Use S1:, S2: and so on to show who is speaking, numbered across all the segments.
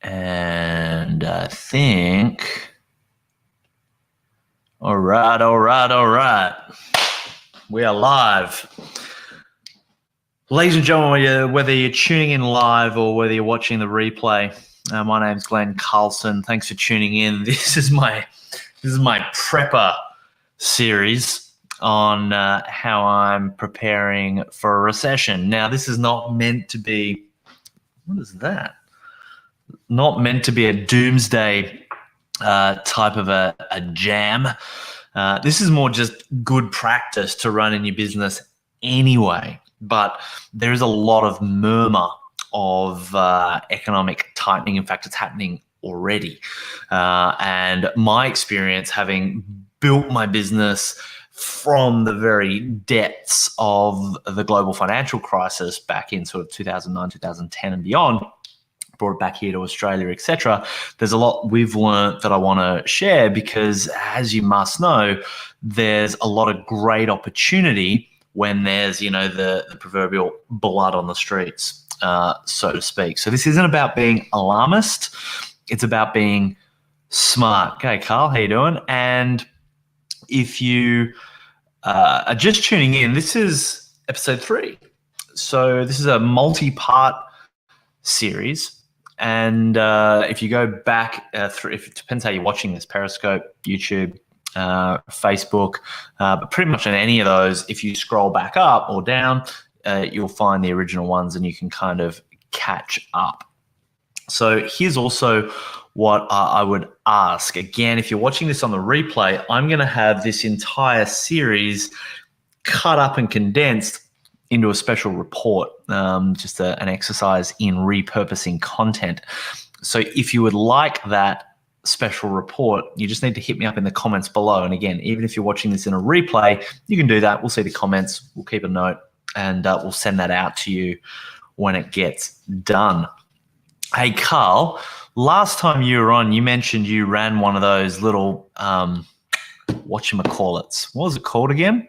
S1: And I think, all right. We are live. Ladies and gentlemen, whether you're tuning in live or whether you're watching the replay, my name's Glenn Carlson. Thanks for tuning in. This is my prepper series on how I'm preparing for a recession. Now, this is not meant to be, what is that? Not meant to be a doomsday type of a jam. This is more just good practice to run in your business anyway. But there is a lot of murmur of economic tightening. In fact, it's happening already. And my experience, having built my business from the very depths of the global financial crisis back in sort of 2009, 2010 and beyond, brought it back here to Australia, etc. There's a lot we've learned that I want to share because, as you must know, there's a lot of great opportunity when there's, the proverbial blood on the streets, so to speak. So this isn't about being alarmist. It's about being smart. Okay, Carl, how you doing? And if you are just tuning in, this is episode 3. So this is a multi-part series. And if you go back through, if it depends how you're watching this, Periscope, YouTube, Facebook, but pretty much on any of those, if you scroll back up or down, you'll find the original ones and you can kind of catch up. So here's also what I would ask. Again, if you're watching this on the replay, I'm going to have this entire series cut up and condensed into a special report, just an exercise in repurposing content. So if you would like that special report, you just need to hit me up in the comments below. And again, even if you're watching this in a replay, you can do that. We'll see the comments, we'll keep a note, and we'll send that out to you when it gets done. Hey, Carl, last time you were on, you mentioned you ran one of those little, whatchamacallits. What was it called again?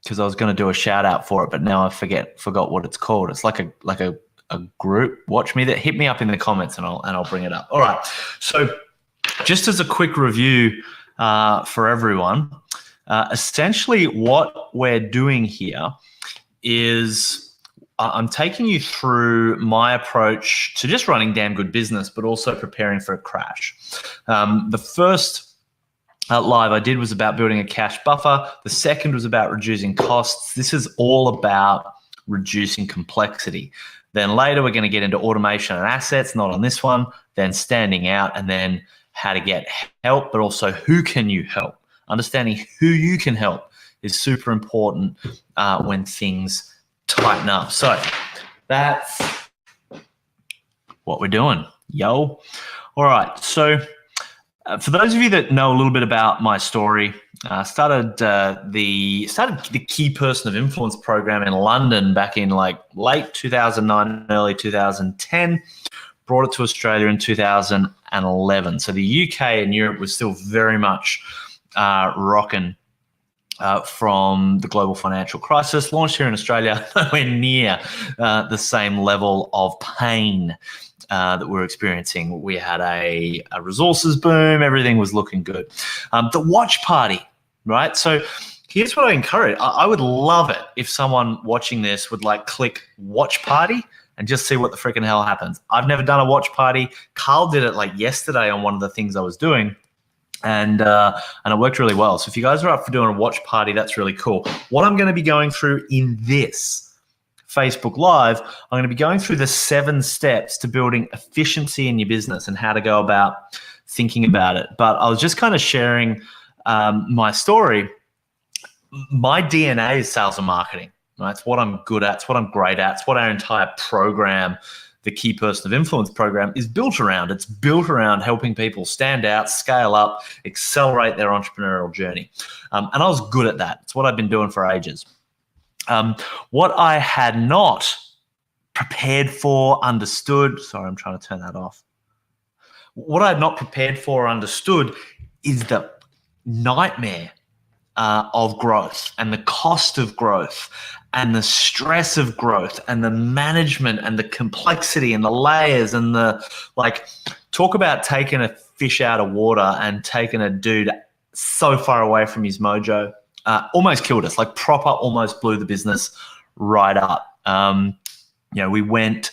S1: Because I was going to do a shout out for it, but now I forgot what it's called. It's like a group. Watch me. Hit me up in the comments and I'll bring it up. All right. So just as a quick review for everyone, essentially what we're doing here is I'm taking you through my approach to just running damn good business, but also preparing for a crash. The first live I did was about building a cash buffer. The second was about reducing costs. This is all about reducing complexity. Then later we're going to get into automation and assets, not on this one, then standing out, and then how to get help, but also who can you help. Understanding who you can help is super important when things tighten up. So that's what we're doing, yo. All right, so for those of you that know a little bit about my story, started the Key Person of Influence program in London back in like late 2009, early 2010. Brought it to Australia in 2011. So the UK and Europe was still very much rocking from the global financial crisis. Launched here in Australia, nowhere near the same level of pain that we're experiencing. We had a resources boom. Everything was looking good. The watch party, right? So here's what I encourage. I would love it if someone watching this would click watch party and just see what the freaking hell happens. I've never done a watch party. Carl did it yesterday on one of the things I was doing. And it worked really well. So if you guys are up for doing a watch party, that's really cool. What I'm going to be going through in this Facebook Live, I'm going to be going through the 7 steps to building efficiency in your business and how to go about thinking about it. But I was just kind of sharing my story. My DNA is sales and marketing. Right? It's what I'm good at. It's what I'm great at. It's what our entire program, the Key Person of Influence program, is built around. It's built around helping people stand out, scale up, accelerate their entrepreneurial journey. And I was good at that. It's what I've been doing for ages. What I had not prepared for, understood, sorry, I'm trying to turn that off. What I had not prepared for or understood is the nightmare of growth and the cost of growth and the stress of growth and the management and the complexity and the layers and the, like, talk about taking a fish out of water and taking a dude so far away from his mojo. Almost killed us, like proper almost blew the business right up. We went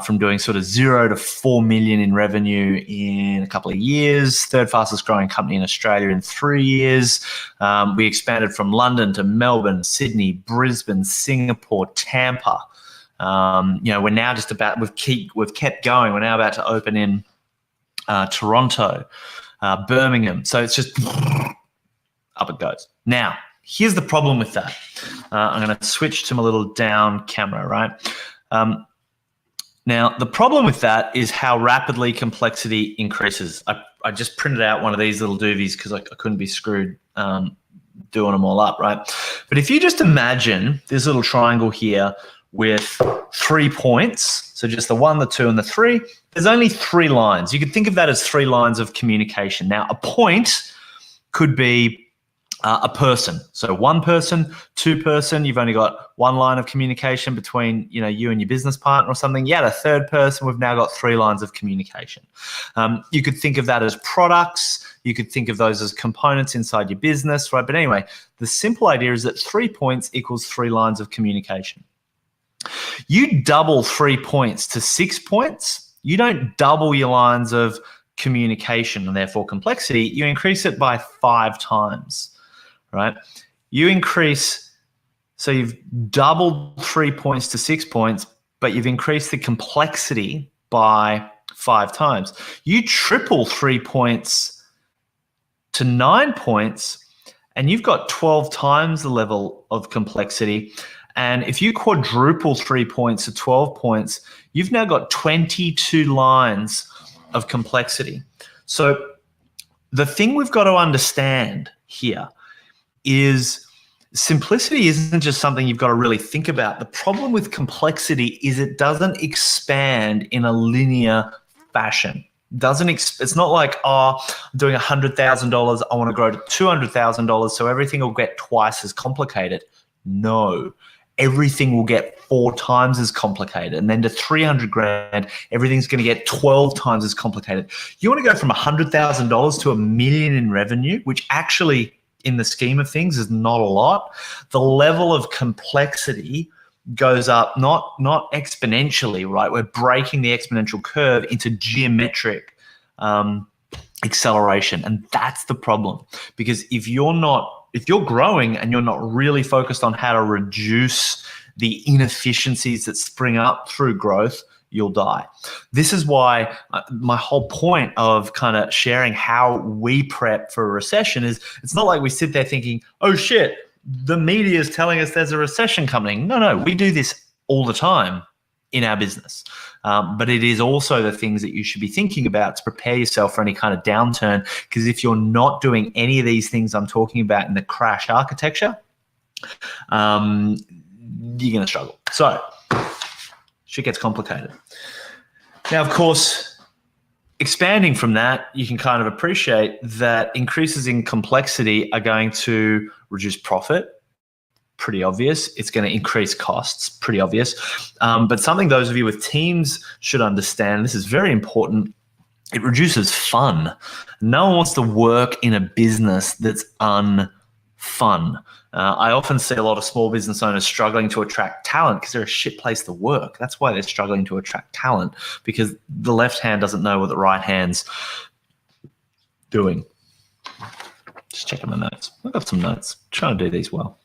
S1: from doing sort of 0 to 4 million in revenue in a couple of years, third fastest growing company in Australia in 3 years. We expanded from London to Melbourne, Sydney, Brisbane, Singapore, Tampa. We're now just about, we've kept going. We're now about to open in Toronto, Birmingham. So it's just up it goes. Now, here's the problem with that. I'm going to switch to my little down camera, right? Now, the problem with that is how rapidly complexity increases. I just printed out one of these little doovies because I couldn't be screwed doing them all up, right? But if you just imagine this little triangle here with 3 points, so just the 1, the 2, and the 3, there's only 3 lines. You could think of that as 3 lines of communication. Now, a point could be a person. So 1 person, 2 person, you've only got 1 line of communication between, you and your business partner or something. Yeah, a 3rd person, we've now got 3 lines of communication. You could think of that as products. You could think of those as components inside your business, right? But anyway, the simple idea is that 3 points equals 3 lines of communication. You double 3 points to 6 points. You don't double your lines of communication and therefore complexity. You increase it by 5 times. Right? You increase, so you've doubled 3 points to 6 points, but you've increased the complexity by 5 times. You triple 3 points to 9 points, and you've got 12 times the level of complexity. And if you quadruple 3 points to 12 points, you've now got 22 lines of complexity. So the thing we've got to understand here is simplicity isn't just something you've got to really think about. The problem with complexity is it doesn't expand in a linear fashion. It's not like, I'm doing $100,000, I want to grow to $200,000, so everything will get twice as complicated. No, everything will get 4 times as complicated. And then to 300 grand, everything's going to get 12 times as complicated. You want to go from $100,000 to $1 million in revenue, which actually, in the scheme of things, is not a lot. The level of complexity goes up not exponentially, right? We're breaking the exponential curve into geometric acceleration, and that's the problem. Because if you're growing and you're not really focused on how to reduce the inefficiencies that spring up through growth, you'll die. This is why my whole point of kind of sharing how we prep for a recession is, it's not like we sit there thinking, oh shit, the media is telling us there's a recession coming. No, we do this all the time in our business. But it is also the things that you should be thinking about to prepare yourself for any kind of downturn. Because if you're not doing any of these things I'm talking about in the crash architecture, you're going to struggle. So shit gets complicated. Now, of course, expanding from that, you can kind of appreciate that increases in complexity are going to reduce profit. Pretty obvious. It's going to increase costs. Pretty obvious. But something those of you with teams should understand, this is very important, it reduces fun. No one wants to work in a business that's unfun. I often see a lot of small business owners struggling to attract talent because they're a shit place to work. That's why they're struggling to attract talent, because the left hand doesn't know what the right hand's doing. Just checking my notes. I've got some notes. I'm trying to do these well.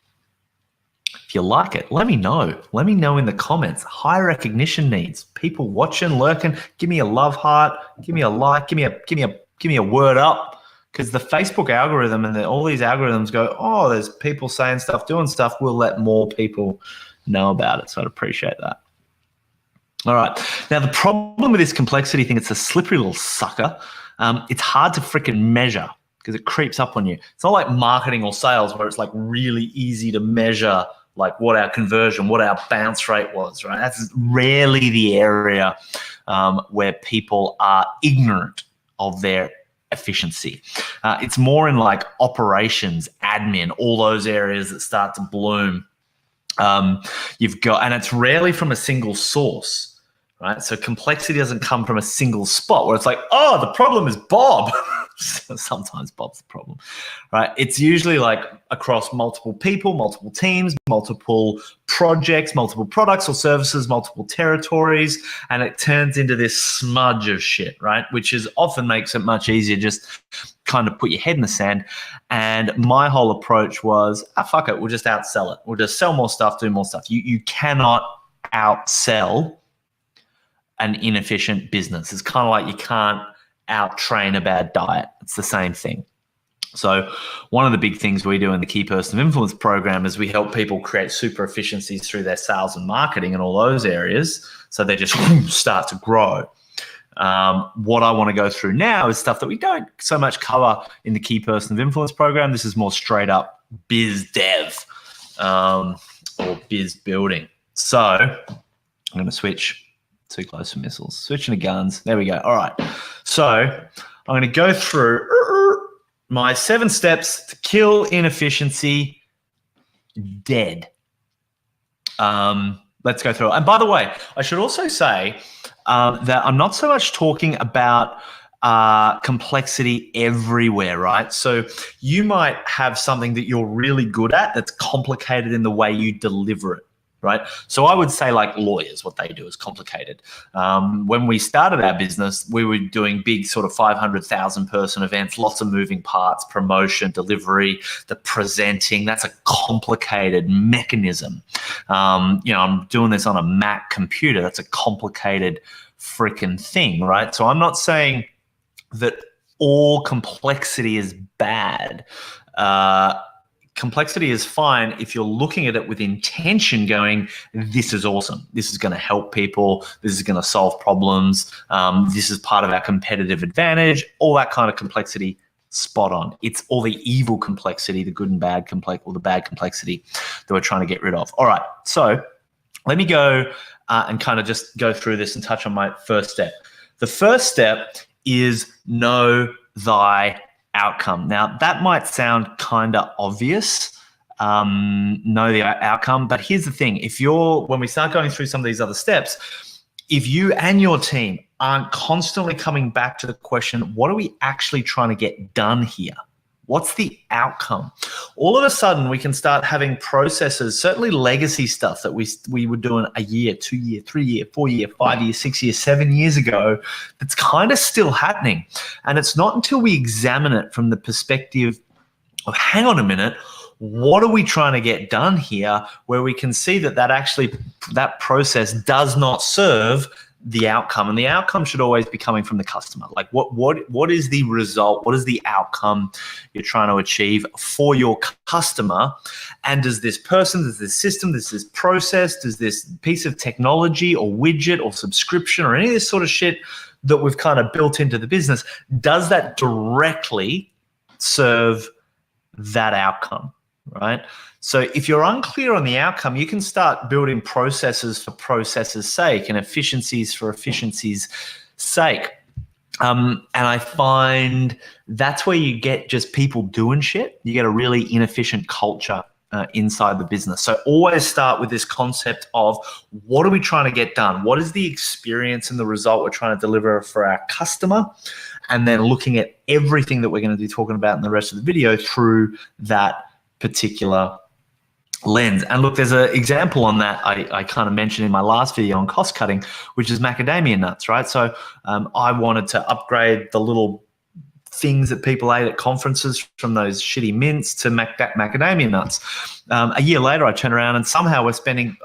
S1: If you like it, let me know. Let me know in the comments. High recognition needs. People watching, lurking. Give me a love heart. Give me a like. Give me a word up. Because the Facebook algorithm and all these algorithms go, oh, there's people saying stuff, doing stuff. We'll let more people know about it. So I'd appreciate that. All right. Now, the problem with this complexity thing, it's a slippery little sucker. It's hard to freaking measure because it creeps up on you. It's not like marketing or sales where it's like really easy to measure like what our conversion, what our bounce rate was, right? That's rarely the area where people are ignorant of their efficiency. It's more in like operations, admin, all those areas that start to bloom. You've got, and it's rarely from a single source, right? So complexity doesn't come from a single spot where it's like, oh, the problem is Bob. Sometimes Bob's the problem, right? It's usually like across multiple people, multiple teams, multiple projects, multiple products or services, multiple territories, and it turns into this smudge of shit, right? Which is often makes it much easier just kind of put your head in the sand. And my whole approach was, fuck it, we'll just outsell it. We'll just sell more stuff, do more stuff. You cannot outsell an inefficient business. It's kind of like you can't out-train a bad diet. It's the same thing. So one of the big things we do in the Key Person of Influence program is we help people create super efficiencies through their sales and marketing and all those areas, so they just start to grow. What I want to go through now is stuff that we don't so much cover in the Key Person of Influence program. This is more straight up biz dev or biz building. So I'm going to switch. Too close for missiles. Switching to guns. There we go. All right. So I'm going to go through my 7 steps to kill inefficiency dead. Let's go through it. And by the way, I should also say that I'm not so much talking about complexity everywhere, right? So you might have something that you're really good at that's complicated in the way you deliver it. Right. So I would say like lawyers, what they do is complicated. When we started our business, we were doing big sort of 500,000 person events, lots of moving parts, promotion, delivery, the presenting. That's a complicated mechanism. I'm doing this on a Mac computer. That's a complicated freaking thing, right? So I'm not saying that all complexity is bad. Complexity is fine if you're looking at it with intention going, this is awesome. This is going to help people. This is going to solve problems. This is part of our competitive advantage. All that kind of complexity, spot on. It's all the evil complexity, the good and bad or the bad complexity that we're trying to get rid of. All right, so let me go and kind of just go through this and touch on my first step. The first step is know thy outcome. Now, that might sound kind of obvious, know the outcome, but here's the thing. When we start going through some of these other steps, if you and your team aren't constantly coming back to the question, what are we actually trying to get done here? What's the outcome? All of a sudden, we can start having processes, certainly legacy stuff that we were doing a year, 2 year, 3 year, 4 year, 5 year, 6 year, 7 years ago, that's kind of still happening. And it's not until we examine it from the perspective of, hang on a minute, what are we trying to get done here, where we can see that process does not serve the outcome. And the outcome should always be coming from the customer. Like what is the result? What is the outcome you're trying to achieve for your customer? And does this person, does this system, does this process, does this piece of technology or widget or subscription or any of this sort of shit that we've kind of built into the business, does that directly serve that outcome, right? So if you're unclear on the outcome, you can start building processes for processes' sake and efficiencies for efficiency's sake. And I find that's where you get just people doing shit. You get a really inefficient culture inside the business. So always start with this concept of, what are we trying to get done? What is the experience and the result we're trying to deliver for our customer? And then looking at everything that we're going to be talking about in the rest of the video through that particular lens. And look, there's an example on that I kind of mentioned in my last video on cost cutting, which is macadamia nuts, right? So I wanted to upgrade the little things that people ate at conferences from those shitty mints to macadamia nuts. A year later, I turned around and somehow we're spending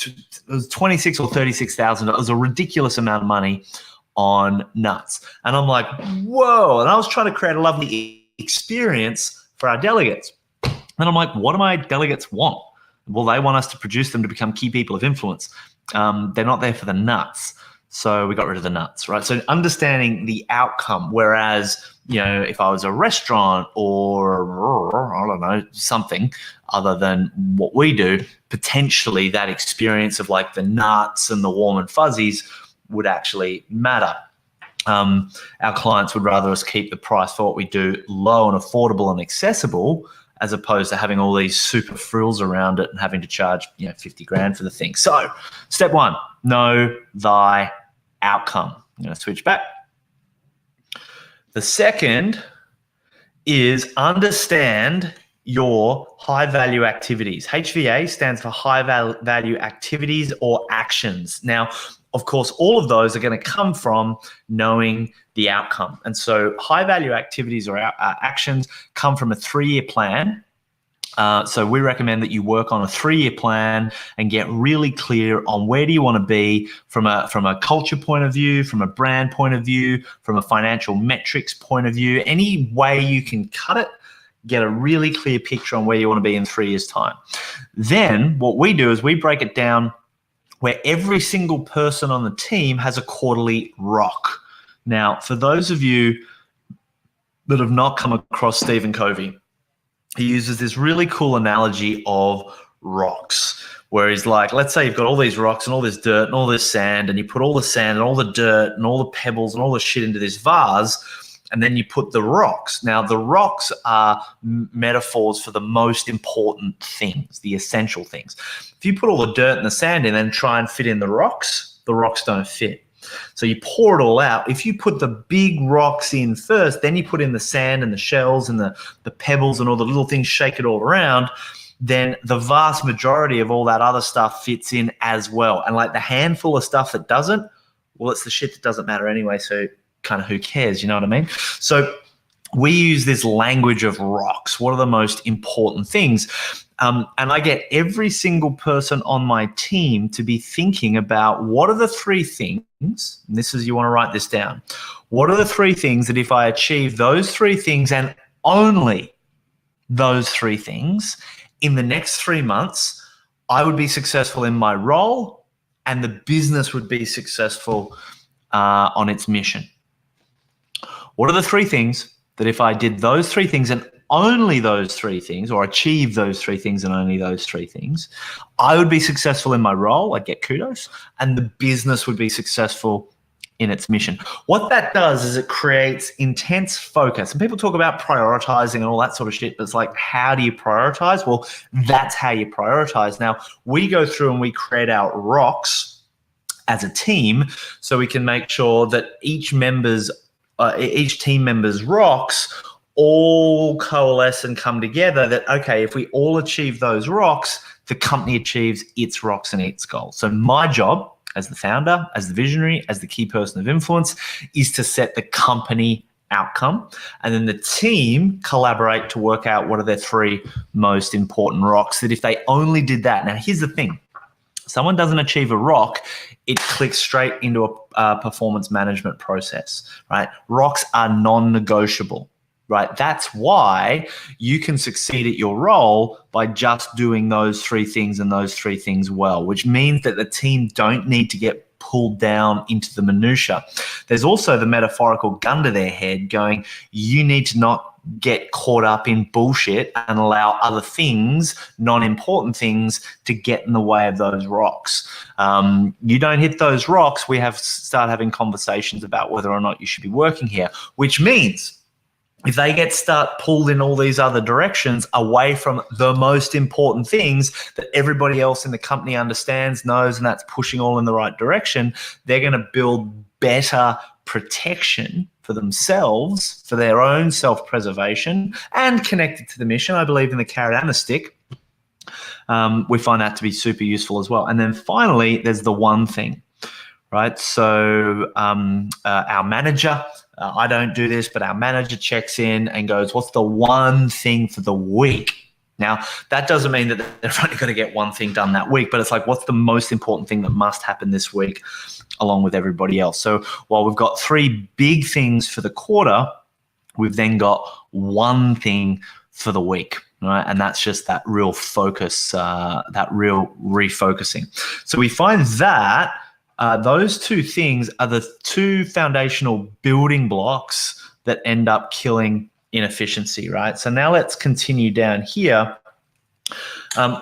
S1: it was $26,000 or $36,000. It was a ridiculous amount of money on nuts. And I'm like, whoa. And I was trying to create a lovely experience for our delegates. And I'm like, what do my delegates want? Well, they want us to produce them to become key people of influence. They're not there for the nuts. So we got rid of the nuts, right? So understanding the outcome, whereas, if I was a restaurant or, I don't know, something other than what we do, potentially that experience of like the nuts and the warm and fuzzies would actually matter. our clients would rather us keep the price for what we do low and affordable and accessible, as opposed to having all these super frills around it and having to charge 50 grand for the thing. So step one, know thy outcome. I'm going to switch back. The second is understand your high value activities. HVA stands for high value activities or actions. Now, of course, all of those are going to come from knowing the outcome. And so high value activities or actions come from a 3-year plan. So we recommend that you work on a 3-year plan and get really clear on where do you want to be from a culture point of view, from a brand point of view, from a financial metrics point of view, any way you can cut it. Get a really clear picture on where you want to be in 3 years' time. Then what we do is we break it down where every single person on the team has a quarterly rock. Now, for those of you that have not come across Stephen Covey, he uses this really cool analogy of rocks, where he's like, let's say you've got all these rocks and all this dirt and all this sand, and you put all the sand and all the dirt and all the pebbles and all the shit into this vase, and then you put the rocks. Now, the rocks are metaphors for the most important things, the essential things. If you put all the dirt and the sand in and try and fit in the rocks don't fit. So you pour it all out. If you put the big rocks in first, then you put in the sand and the shells and the pebbles and all the little things, shake it all around, then the vast majority of all that other stuff fits in as well. And like the handful of stuff that doesn't, well, it's the shit that doesn't matter anyway. So kind of who cares, you know what I mean? So we use this language of rocks. What are the most important things? And I get every single person on my team to be thinking about what are the 3 things, and this is, you want to write this down. What are the 3 things that if I achieve those 3 things and only those 3 things in the next 3 months, I would be successful in my role and the business would be successful on its mission. What are the 3 things that if I did those 3 things and only those 3 things, or achieve those 3 things and only those 3 things, I would be successful in my role, I'd get kudos, and the business would be successful in its mission. What that does is it creates intense focus. And people talk about prioritizing and all that sort of shit, but it's like, how do you prioritize? Well, that's how you prioritize. Now, we go through and we create our rocks as a team so we can make sure that each team member's rocks all coalesce and come together, that, okay, if we all achieve those rocks, the company achieves its rocks and its goals. So my job as the founder, as the visionary, as the key person of influence, is to set the company outcome. And then the team collaborate to work out what are their 3 most important rocks, that if they only did that. Now, here's the thing. Someone doesn't achieve a rock, it clicks straight into a performance management process, right? Rocks are non-negotiable, right? That's why you can succeed at your role by just doing those 3 things and those 3 things well, which means that the team don't need to get pulled down into the minutia. There's also the metaphorical gun to their head going, you need to not get caught up in bullshit and allow other things, non-important things, to get in the way of those rocks. You don't hit those rocks, we have to start having conversations about whether or not you should be working here, which means if they start pulled in all these other directions away from the most important things that everybody else in the company understands, knows, and that's pushing all in the right direction, they're going to build better protection for themselves, for their own self-preservation, and connected to the mission. I believe in the carrot and the stick. We find that to be super useful as well. And then finally, there's the one thing, right? So our manager, I don't do this, but our manager checks in and goes, what's the one thing for the week? Now, that doesn't mean that they're only going to get one thing done that week, but it's like, what's the most important thing that must happen this week along with everybody else? So while we've got 3 big things for the quarter, we've then got one thing for the week, right? And that's just that real focus, that real refocusing. So we find that those 2 things are the 2 foundational building blocks that end up killing inefficiency, right? So now let's continue down here.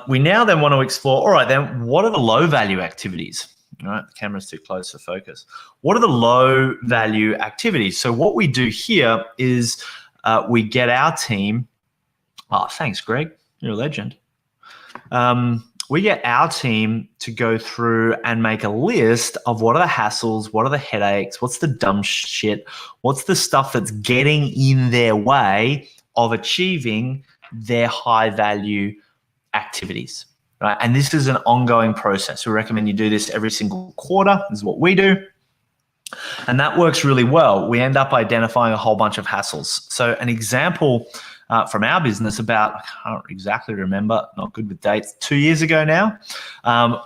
S1: We now then want to explore, all right, then what are the low value activities? All right, the camera's too close for focus. What are the low value activities? So what we do here is we get our team. Oh, thanks, Greg. You're a legend. We get our team to go through and make a list of what are the hassles, what are the headaches, what's the dumb shit, what's the stuff that's getting in their way of achieving their high value activities, right? And this is an ongoing process. We recommend you do this every single quarter. This is what we do. And that works really well. We end up identifying a whole bunch of hassles. So an example from our business about, I can't exactly remember, not good with dates, 2 years ago now,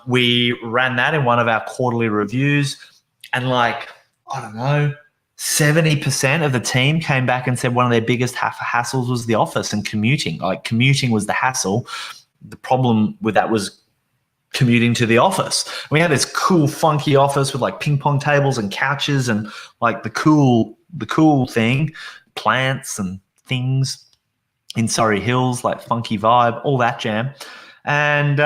S1: we ran that in one of our quarterly reviews, and like, I don't know, 70% of the team came back and said one of their biggest hassles was the office and commuting. Like commuting was the hassle. The problem with that was commuting to the office. We had this cool, funky office with like ping pong tables and couches and like the cool thing, plants and things in Surrey Hills, like funky vibe, all that jam. And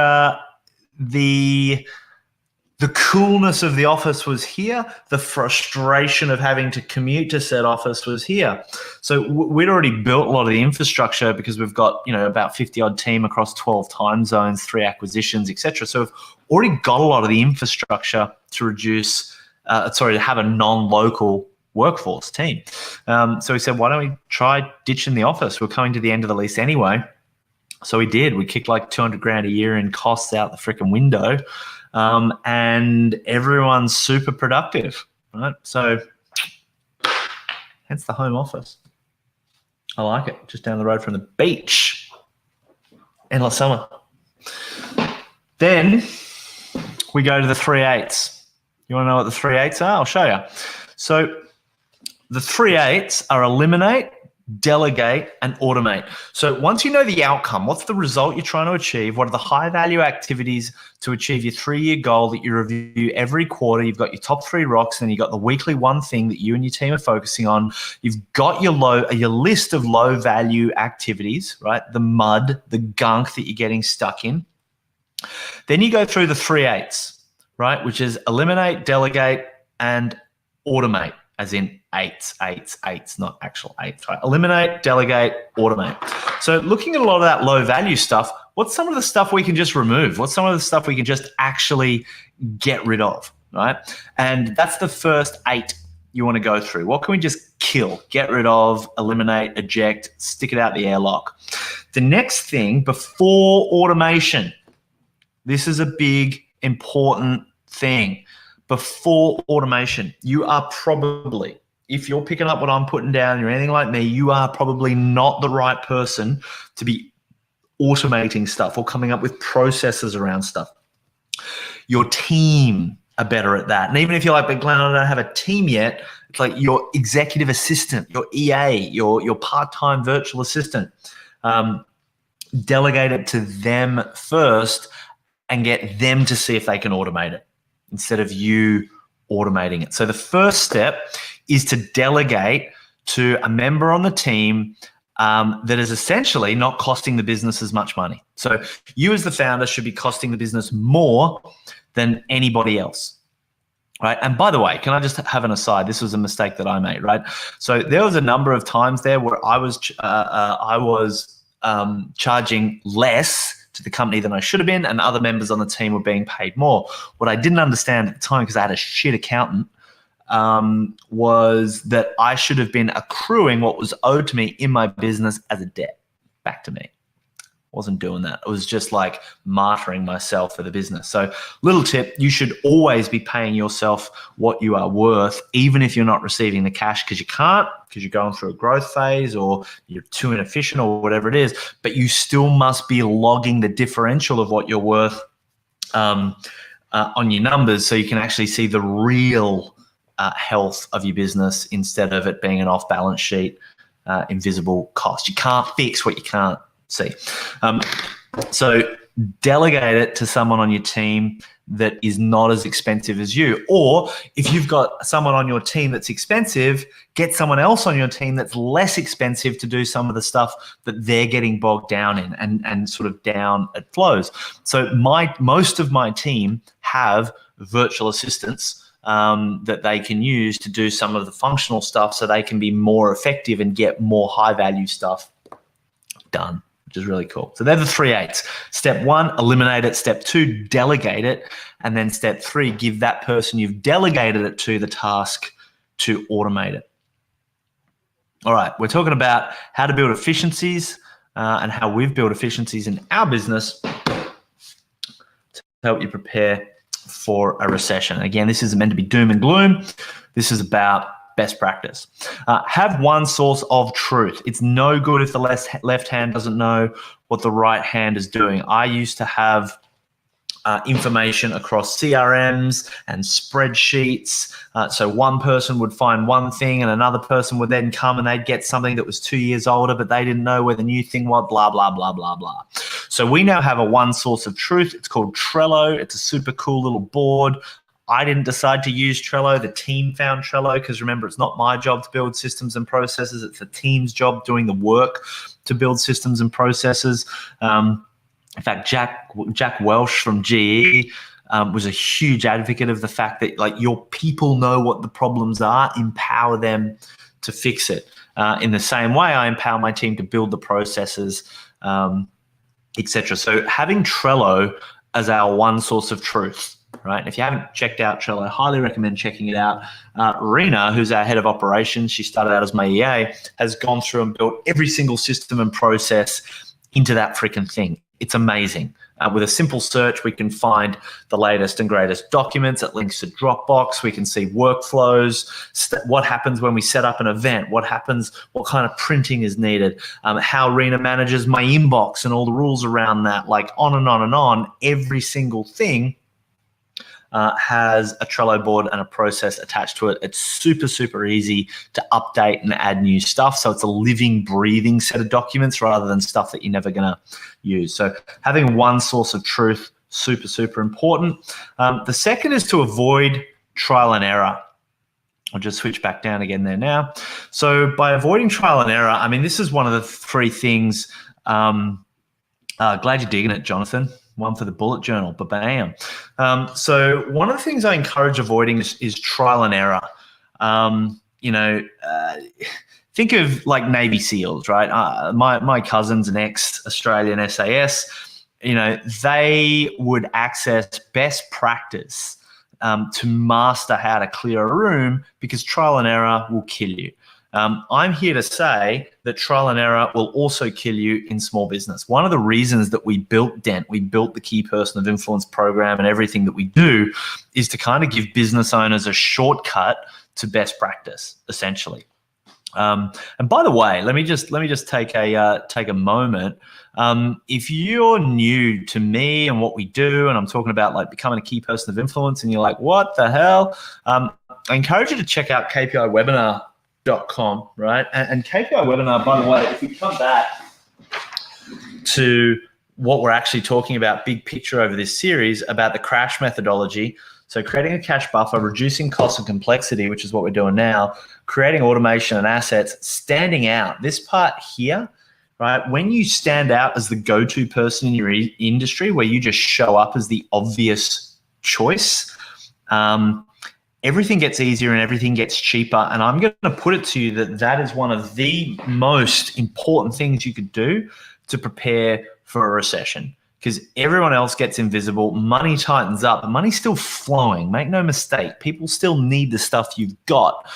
S1: the coolness of the office was here. The frustration of having to commute to said office was here. So we'd already built a lot of the infrastructure because we've got, about 50 odd team across 12 time zones, 3 acquisitions, etc. So we've already got a lot of the infrastructure to to have a non-local workforce team. So we said, why don't we try ditching the office? We're coming to the end of the lease anyway. So we did. We kicked like 200 grand a year in costs out the freaking window. And everyone's super productive, right? So hence the home office. I like it. Just down the road from the beach. Endless summer. Then we go to the 3/8. You want to know what the 3/8 are? I'll show you. So the 3/8 are eliminate, delegate, and automate. So once you know the outcome, what's the result you're trying to achieve? What are the high value activities to achieve your 3-year goal that you review every quarter? You've got your top 3 rocks, and you've got the weekly one thing that you and your team are focusing on. You've got your list of low value activities, right? The mud, the gunk that you're getting stuck in. Then you go through the 3/8, right? Which is eliminate, delegate, and automate, as in eights, not actual eights, right? Eliminate, delegate, automate. So looking at a lot of that low value stuff, what's some of the stuff we can just remove? What's some of the stuff we can just actually get rid of, right? And that's the first 8 you want to go through. What can we just kill, get rid of, eliminate, eject, stick it out the airlock? The next thing before automation, this is a big, important thing. Before automation, you are probably, if you're picking up what I'm putting down, you're anything like me, you are probably not the right person to be automating stuff or coming up with processes around stuff. Your team are better at that. And even if you're like, but Glenn, I don't have a team yet, it's like your executive assistant, your EA, your part-time virtual assistant. Delegate it to them first and get them to see if they can automate it instead of you automating it. So the first step is to delegate to a member on the team that is essentially not costing the business as much money. So you as the founder should be costing the business more than anybody else, right? And by the way, can I just have an aside? This was a mistake that I made, right? So there was a number of times there where I was charging less to the company than I should have been, and other members on the team were being paid more. What I didn't understand at the time, because I had a shit accountant, was that I should have been accruing what was owed to me in my business as a debt back to me. Wasn't doing that. It was just like martyring myself for the business. So little tip, you should always be paying yourself what you are worth, even if you're not receiving the cash, because you can't, because you're going through a growth phase or you're too inefficient or whatever it is, but you still must be logging the differential of what you're worth on your numbers so you can actually see the real health of your business instead of it being an off-balance sheet invisible cost. You can't fix what you can't see. So delegate it to someone on your team that is not as expensive as you. Or if you've got someone on your team that's expensive, get someone else on your team that's less expensive to do some of the stuff that they're getting bogged down in and sort of down at flows. So most of my team have virtual assistants that they can use to do some of the functional stuff so they can be more effective and get more high value stuff done, which is really cool. So they're the 3 8s. Step 1, eliminate it. Step 2, delegate it. And then step 3, give that person you've delegated it to the task to automate it. All right, we're talking about how to build efficiencies and how we've built efficiencies in our business to help you prepare for a recession. Again, this isn't meant to be doom and gloom. This is about best practice. Have one source of truth. It's no good if the left hand doesn't know what the right hand is doing. I used to have information across CRMs and spreadsheets. So one person would find one thing and another person would then come and they'd get something that was 2 years older, but they didn't know where the new thing was, blah, blah, blah, blah, blah. So we now have a one source of truth. It's called Trello. It's a super cool little board. I didn't decide to use Trello. The team found Trello because remember, it's not my job to build systems and processes. It's the team's job doing the work to build systems and processes. In fact, Jack Welsh from GE was a huge advocate of the fact that like your people know what the problems are, empower them to fix it. In the same way, I empower my team to build the processes, etc. So having Trello as our one source of truth, right? If you haven't checked out Trello, I highly recommend checking it out. Rena, who's our head of operations, she started out as my EA, has gone through and built every single system and process into that freaking thing. It's amazing. With a simple search, we can find the latest and greatest documents. It links to Dropbox. We can see workflows, what happens when we set up an event, what happens, what kind of printing is needed, how Rena manages my inbox and all the rules around that, like on and on and on. Every single thing has a Trello board and a process attached to it. It's super, super easy to update and add new stuff. So it's a living, breathing set of documents rather than stuff that you're never going to use. So having one source of truth, super, super important. The second is to avoid trial and error. I'll just switch back down again there now. So by avoiding trial and error, I mean, this is one of the 3 things. Glad you're digging it, Jonathan. One for the bullet journal, but bam. So one of the things I encourage avoiding is trial and error. Think of like Navy SEALs, right? My cousin's an ex-Australian SAS. They would access best practice to master how to clear a room because trial and error will kill you. I'm here to say that trial and error will also kill you in small business. One of the reasons that we built Dent, we built the Key Person of Influence program and everything that we do is to kind of give business owners a shortcut to best practice, essentially. And by the way, let me just take a moment. If you're new to me and what we do, and I'm talking about like becoming a key person of influence, and you're like, what the hell? I encourage you to check out KPIwebinar.com, right? And KPI webinar, by the way, if we come back to what we're actually talking about, big picture over this series about the crash methodology. So creating a cash buffer, reducing cost and complexity, which is what we're doing now, creating automation and assets, standing out. This part here, right? When you stand out as the go-to person in your industry, where you just show up as the obvious choice, everything gets easier and everything gets cheaper. And I'm going to put it to you that is one of the most important things you could do to prepare for a recession, because everyone else gets invisible. Money tightens up, but money's still flowing. Make no mistake. People still need the stuff you've got.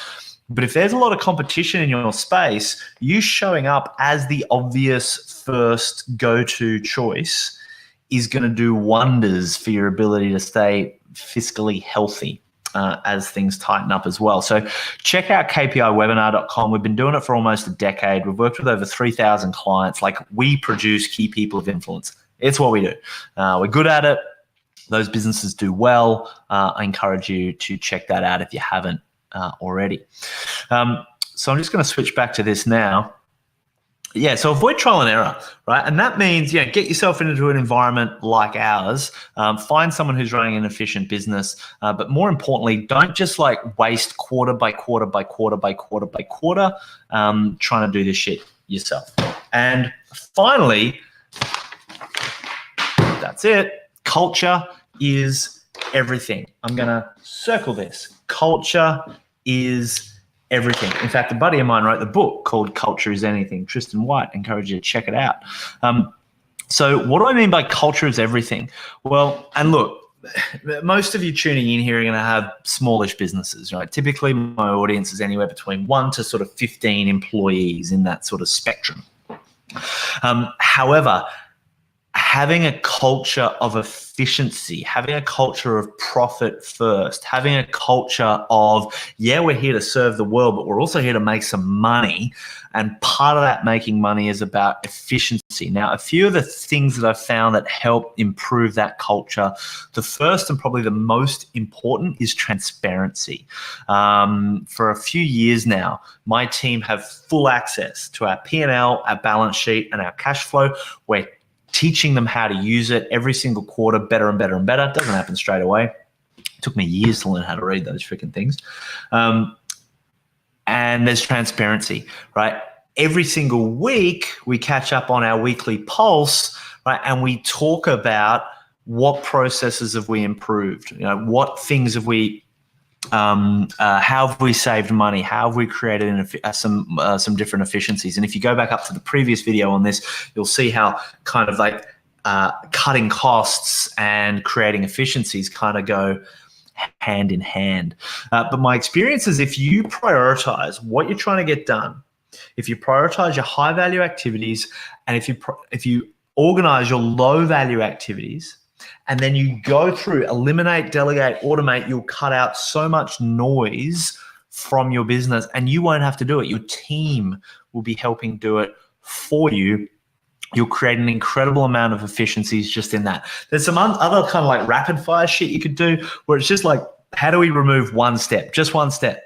S1: But if there's a lot of competition in your space, you showing up as the obvious first go-to choice is going to do wonders for your ability to stay fiscally healthy as things tighten up as well. So check out KPIwebinar.com. We've been doing it for almost a decade. We've worked with over 3,000 clients. Like, we produce key people of influence. It's what we do. We're good at it. Those businesses do well. I encourage you to check that out if you haven't already. So I'm just going to switch back to this now. Yeah, so avoid trial and error, right? And that means, get yourself into an environment like ours. Find someone who's running an efficient business, but more importantly, don't just like waste quarter by quarter by quarter by quarter by quarter trying to do this shit yourself. And finally, that's it. Culture is everything. I'm gonna circle this. Culture is everything. In fact, a buddy of mine wrote the book called Culture is Anything. Tristan White, encourage you to check it out. So what do I mean by culture is everything? Well, and look, most of you tuning in here are going to have smallish businesses, right? Typically, my audience is anywhere between 1 to sort of 15 employees in that sort of spectrum. However, having a culture of efficiency, having a culture of profit first, having a culture of, we're here to serve the world, but we're also here to make some money. And part of that making money is about efficiency. Now, a few of the things that I've found that help improve that culture, the first and probably the most important is transparency. For a few years now, my team have full access to our P&L, our balance sheet, and our cash flow. We're teaching them how to use it every single quarter, better and better and better. It doesn't happen straight away. It took me years to learn how to read those freaking things. And there's transparency, right? Every single week, we catch up on our weekly pulse, right? And we talk about what processes have we improved? What things have we how have we saved money? How have we created some different efficiencies? And if you go back up to the previous video on this, you'll see how kind of like cutting costs and creating efficiencies kind of go hand in hand. But my experience is if you prioritize what you're trying to get done, if you prioritize your high value activities, and if you organize your low value activities, and then you go through, eliminate, delegate, automate, you'll cut out so much noise from your business and you won't have to do it. Your team will be helping do it for you. You'll create an incredible amount of efficiencies just in that. There's some other kind of like rapid fire shit you could do where it's just like, how do we remove one step? Just one step.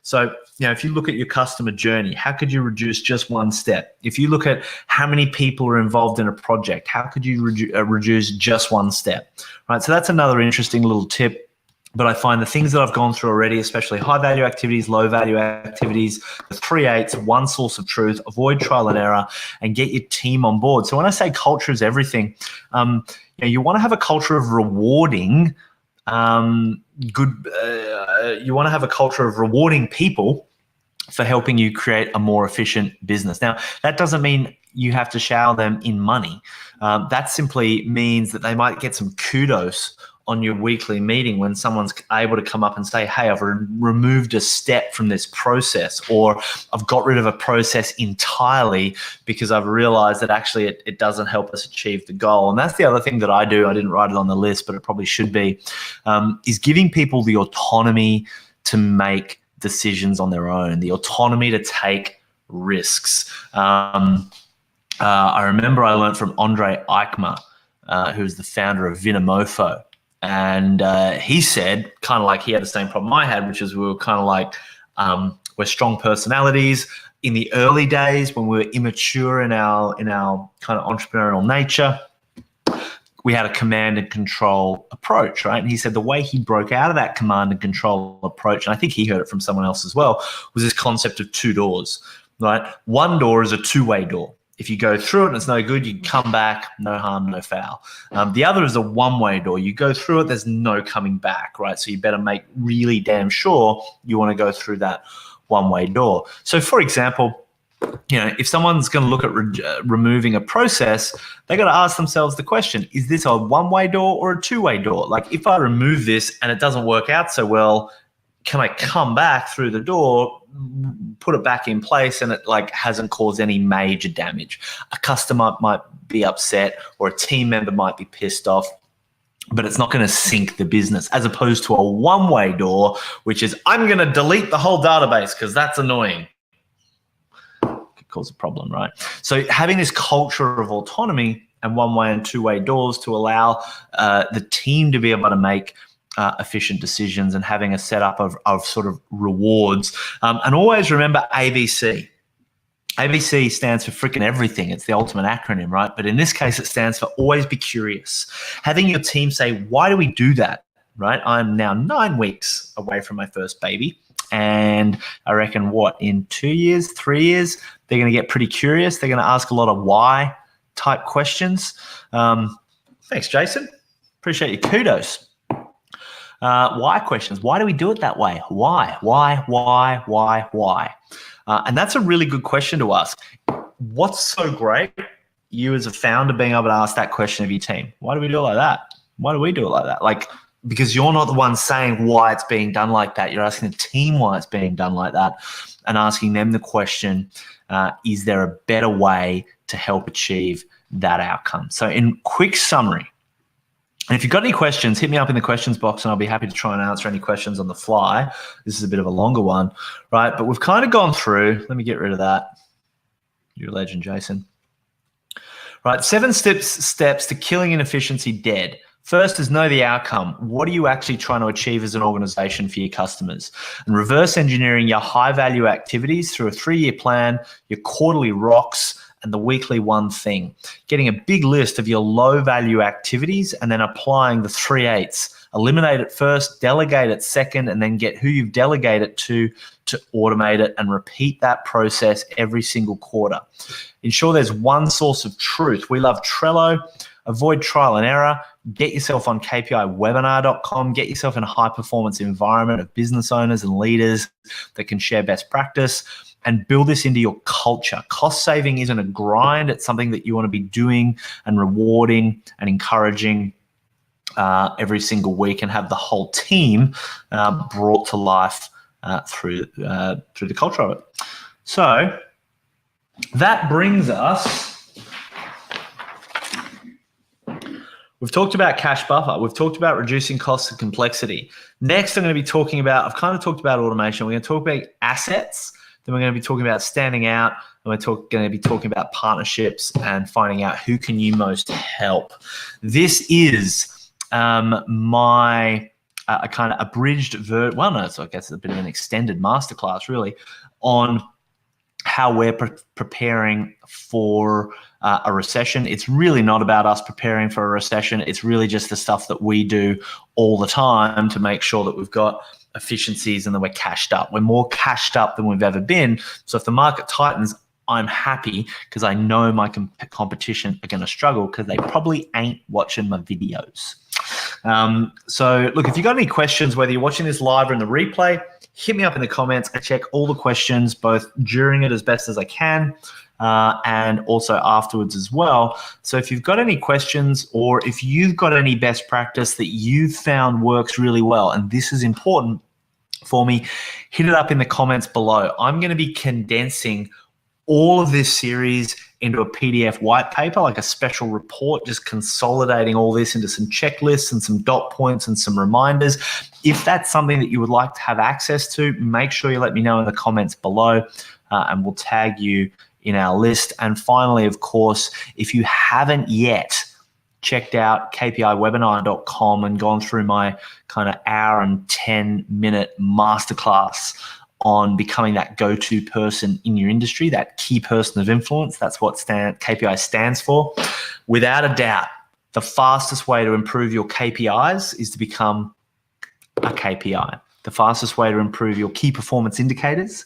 S1: So, if you look at your customer journey, how could you reduce just one step? If you look at how many people are involved in a project, how could you reduce just one step, right? So that's another interesting little tip. But I find the things that I've gone through already, especially high value activities, low value activities, the 3 8s, one source of truth, avoid trial and error, and get your team on board. So when I say culture is everything, you want to have a culture of rewarding you want to have a culture of rewarding people for helping you create a more efficient business. Now, that doesn't mean you have to shower them in money. That simply means that they might get some kudos on your weekly meeting when someone's able to come up and say, hey, I've removed a step from this process, or I've got rid of a process entirely because I've realized that actually it doesn't help us achieve the goal. And that's the other thing that I do. I didn't write it on the list, but it probably should be, is giving people the autonomy to make decisions on their own, the autonomy to take risks. I remember I learned from Andre Eichmer, who's the founder of Vinomofo. And he said, kind of like he had the same problem I had, which is we were kind of like, we're strong personalities. In the early days when we were immature in our kind of entrepreneurial nature, we had a command and control approach, right? And he said the way he broke out of that command and control approach, and I think he heard it from someone else as well, was this concept of 2 doors, right? One door is a 2-way door. If you go through it and it's no good, you come back, no harm, no foul. The other is a 1-way door. You go through it, there's no coming back, right? So you better make really damn sure you want to go through that 1-way door. So for example, if someone's going to look at removing a process, they got to ask themselves the question, is this a 1-way door or a 2-way door? Like if I remove this and it doesn't work out so well, can I come back through the door, put it back in place, and it like hasn't caused any major damage? A customer might be upset or a team member might be pissed off, but it's not going to sink the business, as opposed to a 1-way door, which is I'm going to delete the whole database because that's annoying. Could cause a problem, right? So having this culture of autonomy and 1-way and 2-way doors to allow the team to be able to make efficient decisions, and having a setup of sort of rewards. And always remember ABC. ABC stands for freaking everything. It's the ultimate acronym, right? But in this case, it stands for always be curious. Having your team say, why do we do that, right? I'm now 9 weeks away from my first baby. And I reckon in 2 years, 3 years, they're going to get pretty curious. They're going to ask a lot of why type questions. Thanks, Jason. Appreciate your kudos. Why questions. Why do we do it that way? Why? And that's a really good question to ask. What's so great, you as a founder being able to ask that question of your team? Why do we do it like that? Why do we do it like that? Like, because you're not the one saying why it's being done like that. You're asking the team why it's being done like that and asking them the question, is there a better way to help achieve that outcome? So in quick summary, and if you've got any questions, hit me up in the questions box and I'll be happy to try and answer any questions on the fly. This is a bit of a longer one, right? But we've kind of gone through. Let me get rid of that. You're a legend, Jason. Right, 7 steps to killing inefficiency dead. First is know the outcome. What are you actually trying to achieve as an organization for your customers? And reverse engineering your high-value activities through a 3-year plan, your quarterly rocks, and the weekly one thing. Getting a big list of your low-value activities and then applying the 3/8. Eliminate it first, delegate it second, and then get who you've delegated it to automate it, and repeat that process every single quarter. Ensure there's one source of truth. We love Trello. Avoid trial and error. Get yourself on kpiwebinar.com. Get yourself in a high-performance environment of business owners and leaders that can share best practice, and build this into your culture. Cost saving isn't a grind. It's something that you want to be doing and rewarding and encouraging every single week, and have the whole team brought to life through the culture of it. So that brings us... We've talked about cash buffer. We've talked about reducing costs and complexity. Next, I'm going to be talking about, I've kind of talked about automation. We're going to talk about assets. Then we're going to be talking about standing out. And we're going to be talking about partnerships and finding out who can you most help. This is my kind of abridged so I guess it's a bit of an extended masterclass really on how we're preparing for a recession. It's really not about us preparing for a recession. It's really just the stuff that we do all the time to make sure that we've got efficiencies and that we're cashed up. We're more cashed up than we've ever been. So if the market tightens, I'm happy because I know my competition are going to struggle because they probably ain't watching my videos. So look, if you got any questions, whether you're watching this live or in the replay, hit me up in the comments. I check all the questions both during it as best as I can and also afterwards as well. So if you've got any questions or if you've got any best practice that you've found works really well, and this is important for me, hit it up in the comments below. I'm going to be condensing all of this series into a PDF white paper, like a special report, just consolidating all this into some checklists and some dot points and some reminders. If that's something that you would like to have access to, make sure you let me know in the comments below and we'll tag you in our list. And finally, of course, if you haven't yet checked out kpiwebinar.com and gone through my kind of hour and 10-minute masterclass on becoming that go-to person in your industry, that key person of influence. That's what KPI stands for. Without a doubt, the fastest way to improve your KPIs is to become a KPI. The fastest way to improve your key performance indicators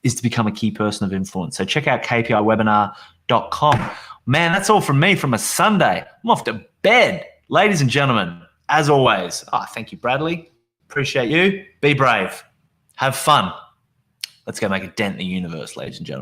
S1: is to become a key person of influence. So check out kpiwebinar.com. Man, that's all from me from a Sunday. I'm off to bed. Ladies and gentlemen, as always, thank you, Bradley. Appreciate you. Be brave. Have fun. Let's go make a dent in the universe, ladies and gentlemen.